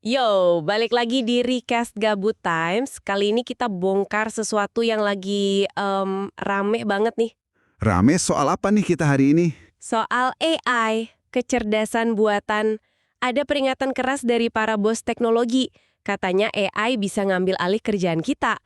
Yo, balik lagi di Recast Gabut Times. Kali ini kita bongkar sesuatu yang lagi rame banget nih. Rame soal apa nih kita hari ini? Soal AI, kecerdasan buatan. Ada peringatan keras dari para bos teknologi. Katanya AI bisa ngambil alih kerjaan kita.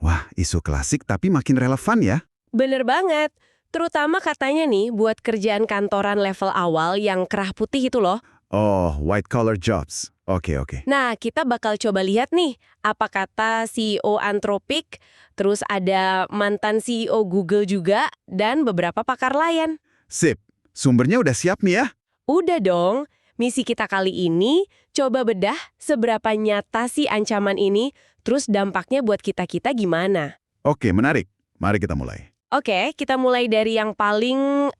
Wah, isu klasik tapi makin relevan ya. Bener banget. Terutama katanya nih buat kerjaan kantoran level awal yang kerah putih itu loh. Oh, white collar jobs. Oke. Nah, kita bakal coba lihat nih, apa kata CEO Anthropic, terus ada mantan CEO Google juga, dan beberapa pakar lain. Sip, sumbernya udah siap nih ya? Udah dong, misi kita kali ini coba bedah seberapa nyata sih ancaman ini, terus dampaknya buat kita-kita gimana. Oke, menarik. Mari kita mulai. Oke, kita mulai dari yang paling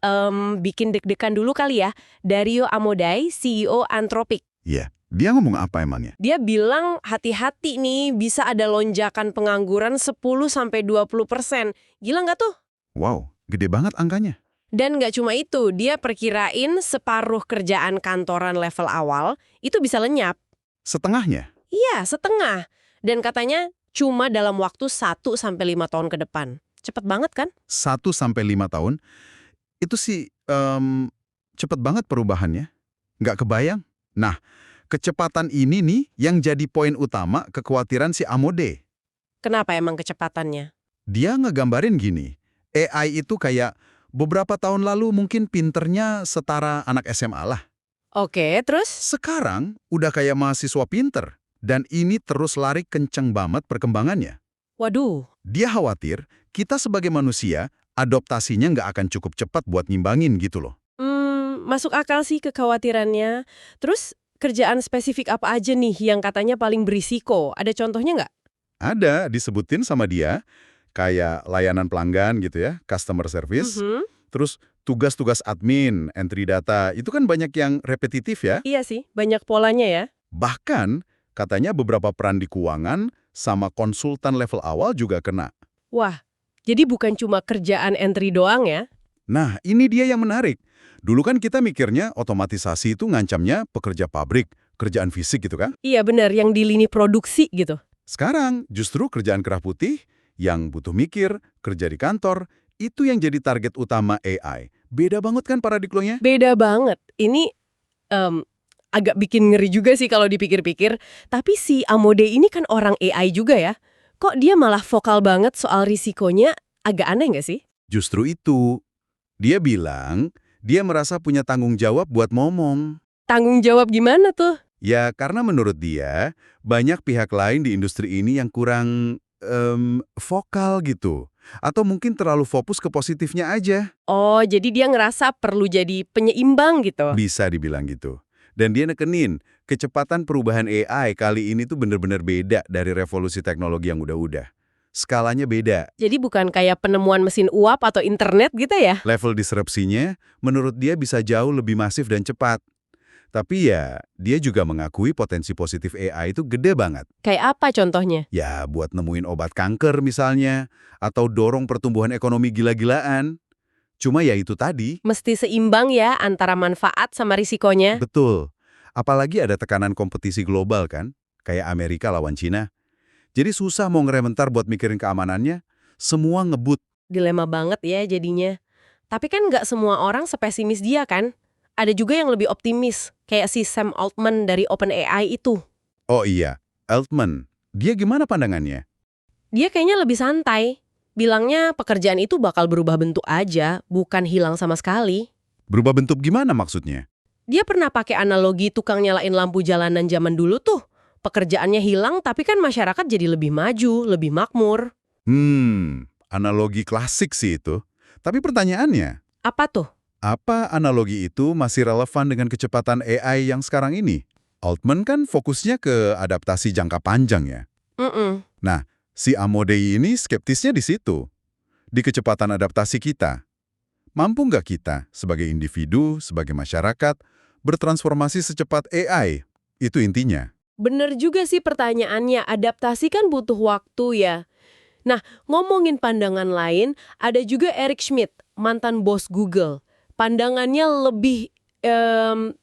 bikin deg-degan dulu kali ya, Dario Amodei, CEO Anthropic. Iya, dia ngomong apa emangnya? Dia bilang hati-hati nih bisa ada lonjakan pengangguran 10-20%. Gila nggak tuh? Wow, gede banget angkanya. Dan nggak cuma itu, dia perkirain separuh kerjaan kantoran level awal itu bisa lenyap. Setengahnya? Iya, setengah. Dan katanya cuma dalam waktu 1-5 tahun ke depan. Cepet banget kan? 1 sampai 5 tahun. Itu sih, cepet banget perubahannya. Nggak kebayang. Nah, kecepatan ini nih yang jadi poin utama kekhawatiran si Amode. Kenapa emang kecepatannya? Dia ngegambarin gini, AI itu kayak beberapa tahun lalu mungkin pinternya setara anak SMA lah. Oke, terus? Sekarang udah kayak mahasiswa pinter. Dan ini terus lari kenceng banget perkembangannya. Waduh, Dia khawatir kita sebagai manusia, adaptasinya nggak akan cukup cepat buat ngimbangin gitu loh. masuk akal sih kekhawatirannya. Terus kerjaan spesifik apa aja nih yang katanya paling berisiko? Ada contohnya nggak? Ada disebutin sama dia, kayak layanan pelanggan gitu ya, customer service. Mhm. Terus tugas-tugas admin, entry data, itu kan banyak yang repetitif ya. Iya sih, banyak polanya ya. Bahkan, katanya beberapa peran di keuangan sama konsultan level awal juga kena. Wah, jadi bukan cuma kerjaan entry doang ya? Nah, ini dia yang menarik. Dulu kan kita mikirnya otomatisasi itu ngancamnya pekerja pabrik, kerjaan fisik gitu kan. Iya benar, yang di lini produksi gitu. Sekarang, justru kerjaan kerah putih yang butuh mikir, kerja di kantor, itu yang jadi target utama AI. Beda banget kan paradigmanya? Beda banget. Ini em, agak bikin ngeri juga sih kalau dipikir-pikir. Tapi si Amode ini kan orang AI juga ya. Kok dia malah vokal banget soal risikonya? Agak aneh nggak sih? Justru itu. Dia bilang, dia merasa punya tanggung jawab buat ngomong. Tanggung jawab gimana tuh? Ya, karena menurut dia, banyak pihak lain di industri ini yang kurang vokal gitu. Atau mungkin terlalu fokus ke positifnya aja. Oh, jadi dia ngerasa perlu jadi penyeimbang gitu. Bisa dibilang gitu. Dan dia nekenin, kecepatan perubahan AI kali ini tuh bener-bener beda dari revolusi teknologi yang udah-udah. Skalanya beda. Jadi bukan kayak penemuan mesin uap atau internet gitu ya? Level disrupsinya, menurut dia bisa jauh lebih masif dan cepat. Tapi ya, dia juga mengakui potensi positif AI itu gede banget. Kayak apa contohnya? Ya, buat nemuin obat kanker misalnya, atau dorong pertumbuhan ekonomi gila-gilaan. Cuma ya itu tadi, Mesti seimbang ya antara manfaat sama risikonya. betul. Apalagi ada tekanan kompetisi global kan, kayak Amerika lawan Cina. Jadi susah mau ngerem bentar buat mikirin keamanannya, semua ngebut. Dilema banget ya jadinya. Tapi kan nggak semua orang sepesimis dia kan? Ada juga yang lebih optimis, kayak si Sam Altman dari OpenAI itu. Oh iya, Altman, dia gimana pandangannya? Dia kayaknya lebih santai. Bilangnya pekerjaan itu bakal berubah bentuk aja, bukan hilang sama sekali. Berubah bentuk gimana maksudnya? Dia pernah pakai analogi tukang nyalain lampu jalanan zaman dulu tuh. Pekerjaannya hilang, tapi kan masyarakat jadi lebih maju, lebih makmur. Analogi klasik sih itu. Tapi pertanyaannya, Apa tuh? apa analogi itu masih relevan dengan kecepatan AI yang sekarang ini? Altman kan fokusnya ke adaptasi jangka panjang ya. Mm-mm. Nah, si Amodei ini skeptisnya di situ. Di kecepatan adaptasi kita. Mampu nggak kita, sebagai individu, sebagai masyarakat, bertransformasi secepat AI? Itu intinya. Bener juga sih pertanyaannya, adaptasi kan butuh waktu ya. Nah, ngomongin pandangan lain, ada juga Eric Schmidt, mantan bos Google. Pandangannya lebih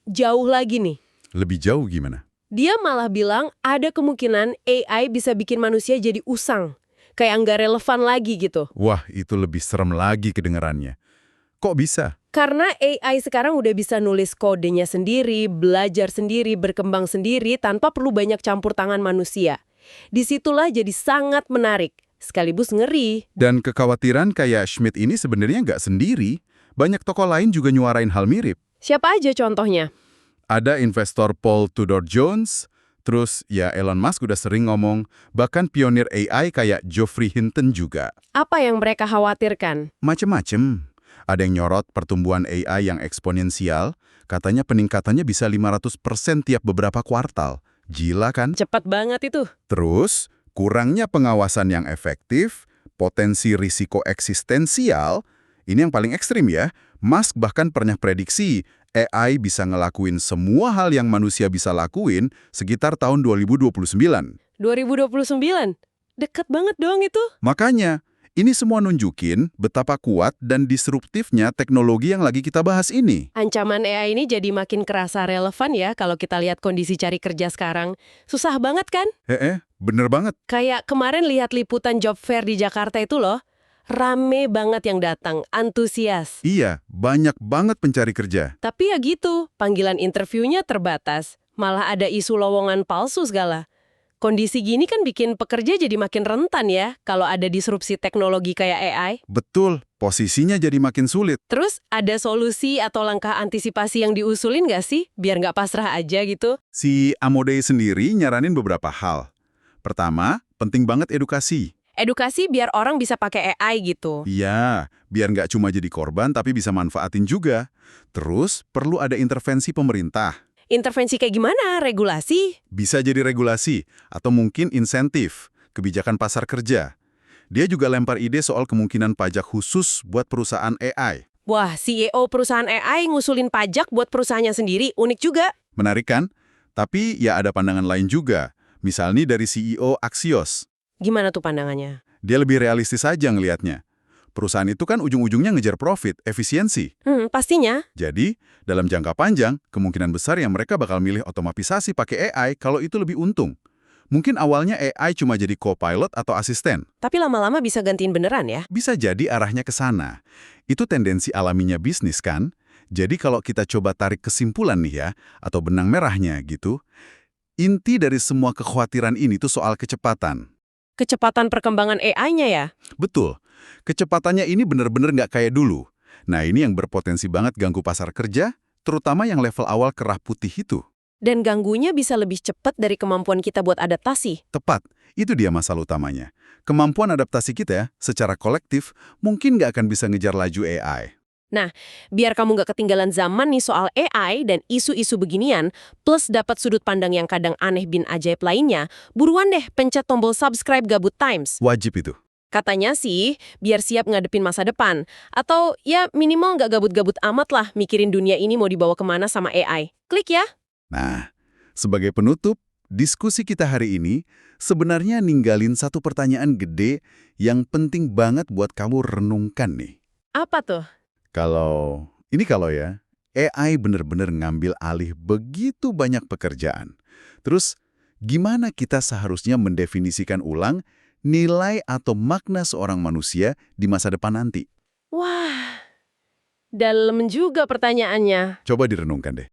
jauh lagi nih. Lebih jauh gimana? Dia malah bilang ada kemungkinan AI bisa bikin manusia jadi usang. Kayak nggak relevan lagi gitu. Wah, itu lebih serem lagi kedengarannya. Kok bisa? Karena AI sekarang udah bisa nulis kodenya sendiri, belajar sendiri, berkembang sendiri tanpa perlu banyak campur tangan manusia. Disitulah jadi sangat menarik, sekaligus ngeri. Dan kekhawatiran kayak Schmidt ini sebenarnya nggak sendiri. Banyak tokoh lain juga nyuarain hal mirip. Siapa aja contohnya? Ada investor Paul Tudor Jones, terus ya Elon Musk udah sering ngomong, bahkan pionir AI kayak Geoffrey Hinton juga. Apa yang mereka khawatirkan? Macem-macem. Ada yang nyorot pertumbuhan AI yang eksponensial, katanya peningkatannya bisa 500% tiap beberapa kuartal. Gila kan? Cepat banget itu. Terus, kurangnya pengawasan yang efektif, potensi risiko eksistensial, ini yang paling ekstrim ya. Musk bahkan pernah prediksi AI bisa ngelakuin semua hal yang manusia bisa lakuin sekitar tahun 2029. 2029? Deket banget dong itu. Makanya, ini semua nunjukin betapa kuat dan disruptifnya teknologi yang lagi kita bahas ini. Ancaman AI ini jadi makin kerasa relevan ya kalau kita lihat kondisi cari kerja sekarang. Susah banget kan? Bener banget. Kayak kemarin lihat liputan job fair di Jakarta itu loh. Rame banget yang datang, antusias. Iya, banyak banget pencari kerja. Tapi ya gitu, panggilan interviewnya terbatas. Malah ada isu lowongan palsu segala. Kondisi gini kan bikin pekerja jadi makin rentan ya kalau ada disrupsi teknologi kayak AI. Betul, posisinya jadi makin sulit. Terus ada solusi atau langkah antisipasi yang diusulin nggak sih? Biar nggak pasrah aja gitu. Si Amodei sendiri nyaranin beberapa hal. Pertama, penting banget edukasi. Edukasi biar orang bisa pakai AI gitu. Iya, biar nggak cuma jadi korban tapi bisa manfaatin juga. Terus, perlu ada intervensi pemerintah. Intervensi kayak gimana? Regulasi? Bisa jadi regulasi, atau mungkin insentif, kebijakan pasar kerja. Dia juga lempar ide soal kemungkinan pajak khusus buat perusahaan AI. Wah, CEO perusahaan AI ngusulin pajak buat perusahaannya sendiri, unik juga. Menarik kan? Tapi ya ada pandangan lain juga. Misalnya dari CEO Axios. Gimana tuh pandangannya? Dia lebih realistis aja ngelihatnya. Perusahaan itu kan ujung-ujungnya ngejar profit, efisiensi. Pastinya. Jadi, dalam jangka panjang, kemungkinan besar yang mereka bakal milih otomatisasi pakai AI kalau itu lebih untung. Mungkin awalnya AI cuma jadi co-pilot atau asisten. Tapi lama-lama bisa gantiin beneran ya? Bisa jadi arahnya ke sana. Itu tendensi alaminya bisnis kan? Jadi kalau kita coba tarik kesimpulan nih ya, atau benang merahnya gitu, inti dari semua kekhawatiran ini tuh soal kecepatan. Kecepatan perkembangan AI-nya ya? Betul. Kecepatannya ini benar-benar nggak kayak dulu. Nah, ini yang berpotensi banget ganggu pasar kerja, terutama yang level awal kerah putih itu. Dan ganggunya bisa lebih cepat dari kemampuan kita buat adaptasi. Tepat, itu dia masalah utamanya. Kemampuan adaptasi kita secara kolektif mungkin nggak akan bisa ngejar laju AI. Nah, biar kamu nggak ketinggalan zaman nih soal AI dan isu-isu beginian, plus dapat sudut pandang yang kadang aneh bin ajaib lainnya, buruan deh pencet tombol subscribe Gabut Times. Wajib itu. Katanya sih, biar siap ngadepin masa depan. Atau ya minimal nggak gabut-gabut amat lah mikirin dunia ini mau dibawa kemana sama AI. Klik ya! Nah, sebagai penutup, diskusi kita hari ini sebenarnya ninggalin satu pertanyaan gede yang penting banget buat kamu renungkan nih. Apa tuh? Kalau ya, AI benar-benar ngambil alih begitu banyak pekerjaan. Terus, gimana kita seharusnya mendefinisikan ulang nilai atau makna seorang manusia di masa depan nanti? Wah, dalam juga pertanyaannya. Coba direnungkan deh.